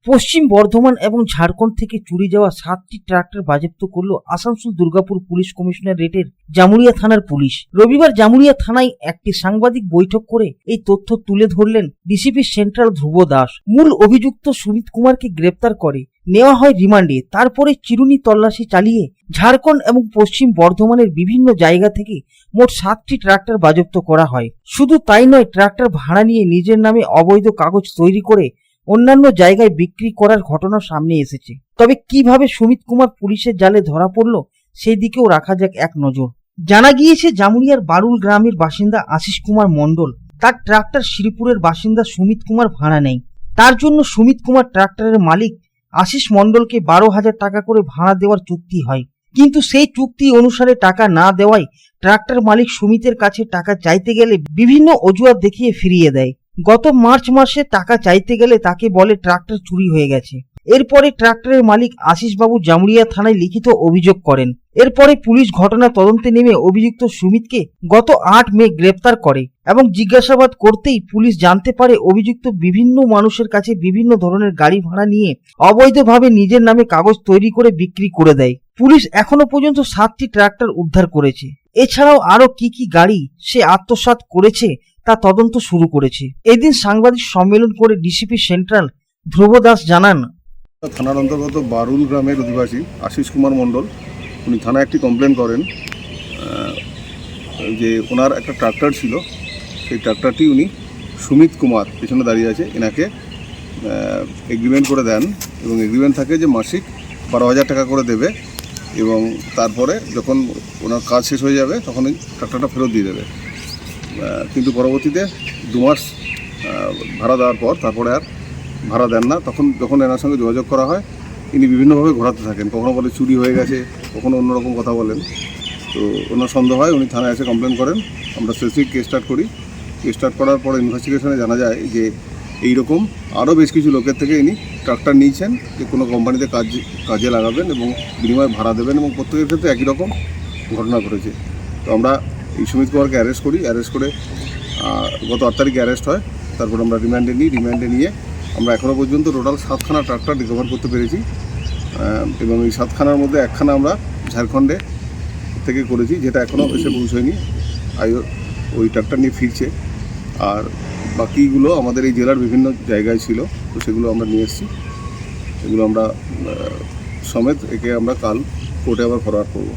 পশ্চিম বর্ধমান এবং ঝাড়খণ্ড থেকে চুরি যাওয়া 7টি ট্রাক্টর বাজেয়াপ্ত করল আসানসোল দুর্গাপুর পুলিশ কমিশনারেটের জামুরিয়া থানার পুলিশ। রবিবার জামুরিয়া থানায় একটি সাংবাদিক বৈঠক করে এই তথ্য তুলে ধরলেন ডিসিপি সেন্ট্রাল ধ্রুব দাস। মূল অভিযুক্ত সুমিত কুমারকে গ্রেপ্তার করে নেওয়া হয় রিমান্ডে। তারপরে চিরুনি তল্লাশি চালিয়ে ঝাড়খণ্ড এবং পশ্চিম বর্ধমানের বিভিন্ন জায়গা থেকে মোট 7টি ট্রাক্টর বাজেয়াপ্ত করা হয়। শুধু তাই নয়, ট্রাক্টর ভাড়া নিয়ে নিজের নামে অবৈধ কাগজ তৈরি করে অন্যান্য জায়গায় বিক্রি করার ঘটনা সামনে এসেছে। তবে কিভাবে সুমিত কুমার পুলিশের জালে ধরা পড়ল সেই দিকেও রাখা যাক এক নজর। জানা গিয়েছে জামুরিয়ার বারুল গ্রামের বাসিন্দা আশিস কুমার মণ্ডল তার ট্রাক্টর শ্রীপুরের বাসিন্দা সুমিত কুমার ভাড়া নেয়। তার জন্য সুমিত কুমার ট্রাক্টরের মালিক আশিস মণ্ডলকে 12,000 টাকা করে ভাড়া দেওয়ার চুক্তি হয়, কিন্তু সেই চুক্তি অনুসারে টাকা না দেওয়ায় ট্রাক্টর মালিক সুমিতের কাছে টাকা চাইতে গেলে বিভিন্ন অজুহাত দেখিয়ে ফিরিয়ে দেয়। গত মার্চ মাসে টাকা চাইতে গেলে তাকে বলে ট্রাক্টর চুরি হয়ে গেছে। এরপরে ট্রাক্টরের মালিক আশিস বাবু জামুরিয়া থানায় লিখিত অভিযোগ করেন। এরপরে পুলিশ ঘটনা তদন্তে নেমে অভিযুক্ত সুমিতকে গত 8 মে গ্রেপ্তার করে এবং জিজ্ঞাসাবাদ করতেই পুলিশ জানতে পারে অভিযুক্ত বিভিন্ন মানুষের কাছে বিভিন্ন ধরনের গাড়ি ভাড়া নিয়ে অবৈধভাবে নিজের নামে কাগজ তৈরি করে বিক্রি করে দেয়। পুলিশ এখনো পর্যন্ত 7টি ট্রাক্টর উদ্ধার করেছে। এছাড়াও আরো কি কি গাড়ি সে আত্মসাৎ করেছে তা তদন্ত শুরু করেছে। এদিন সাংবাদিক সম্মেলন করে ডিসিপি সেন্ট্রাল ধ্রুব দাস জানান, থানার অন্তর্গত বারুল গ্রামের অধিবাসী আশিস কুমার মণ্ডল উনি থানায় একটি কমপ্লেন করেন যে ওনার একটা ট্রাক্টর ছিল, সেই ট্রাক্টরটি উনি সুমিত কুমার পেছনে দাঁড়িয়ে আছে এনাকে এগ্রিমেন্ট করে দেন এবং এগ্রিমেন্ট থাকে যে মাসিক 12,000 টাকা করে দেবে এবং তারপরে যখন ওনার কাজ শেষ হয়ে যাবে তখন এই ট্রাক্টরটা ফেরত দিয়ে দেবে। কিন্তু পরবর্তীতে 2 মাস ভাড়া দেওয়ার পর তারপরে আর ভাড়া দেন না। তখন যখন এনার সঙ্গে যোগাযোগ করা হয় ইনি বিভিন্নভাবে ঘোরাতে থাকেন, কখনো বলে চুরি হয়ে গেছে, কখনো অন্যরকম কথা বলেন। তো ওনার সন্দেহ হয়, উনি থানায় এসে কমপ্লেন করেন। আমরা স্পেসিফিক কেস স্টার্ট করি। কেস স্টার্ট করার পরে ইনভেস্টিগেশনে জানা যায় যে এইরকম আরও বেশ কিছু লোকের থেকে ইনি ট্রাক্টর নিয়েছেন যে কোনো কোম্পানিতে কাজে লাগাবেন এবং বিনিময়ে ভাড়া দেবেন এবং প্রত্যেকের ক্ষেত্রে একই রকম ঘটনা ঘটেছে। তো আমরা এই সুমিত কুমারকে অ্যারেস্ট করি। অ্যারেস্ট করে গত 8 তারিখে অ্যারেস্ট হয়। তারপর আমরা রিমান্ডে নিই। রিমান্ডে নিয়ে আমরা এখনও পর্যন্ত টোটাল 7খানা ট্রাক্টর রিকভার করতে পেরেছি এবং এই 7খানার মধ্যে 1খানা আমরা ঝাড়খণ্ডে থেকে করেছি, যেটা এখনও এসে পৌঁছয়নি। ওই ট্রাক্টর নিয়ে ফিরছে। আর বাকিগুলো আমাদের এই জেলার বিভিন্ন জায়গায় ছিল, তো সেগুলো আমরা নিয়ে এসেছি। এগুলো আমরা সমেত একে আমরা কাল কোর্টে আবার ফরওয়ার্ড করব।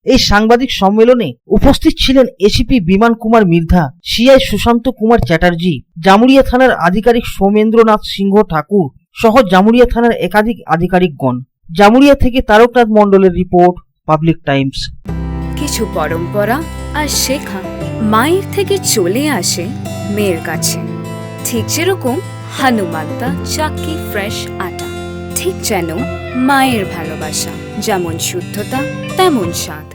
এই সাংবাদিক সম্মেলনে উপস্থিত ছিলেন এসিপি বিমান কুমার মির্ধা, সিআই সুশান্ত কুমার চ্যাটার্জি, জামুরিয়া থানার আধিকারিক সৌমেন্দ্রনাথ সিংহ ঠাকুর সহ জামুরিয়া থানার একাধিক আধিকারিকগণ। জামুরিয়া থেকে তারকনাথ মণ্ডলের রিপোর্ট, পাবলিক টাইমস। কিছু পরম্পরা আর শেখা মায়ের থেকে চলে আসে মেয়ের কাছে, ঠিক যেরকম হনুমান্তা চাক্কি ফ্রেশ আটা, ঠিক যেন মায়ের ভালোবাসা, যেমন শুদ্ধতা তেমন স্বাদ।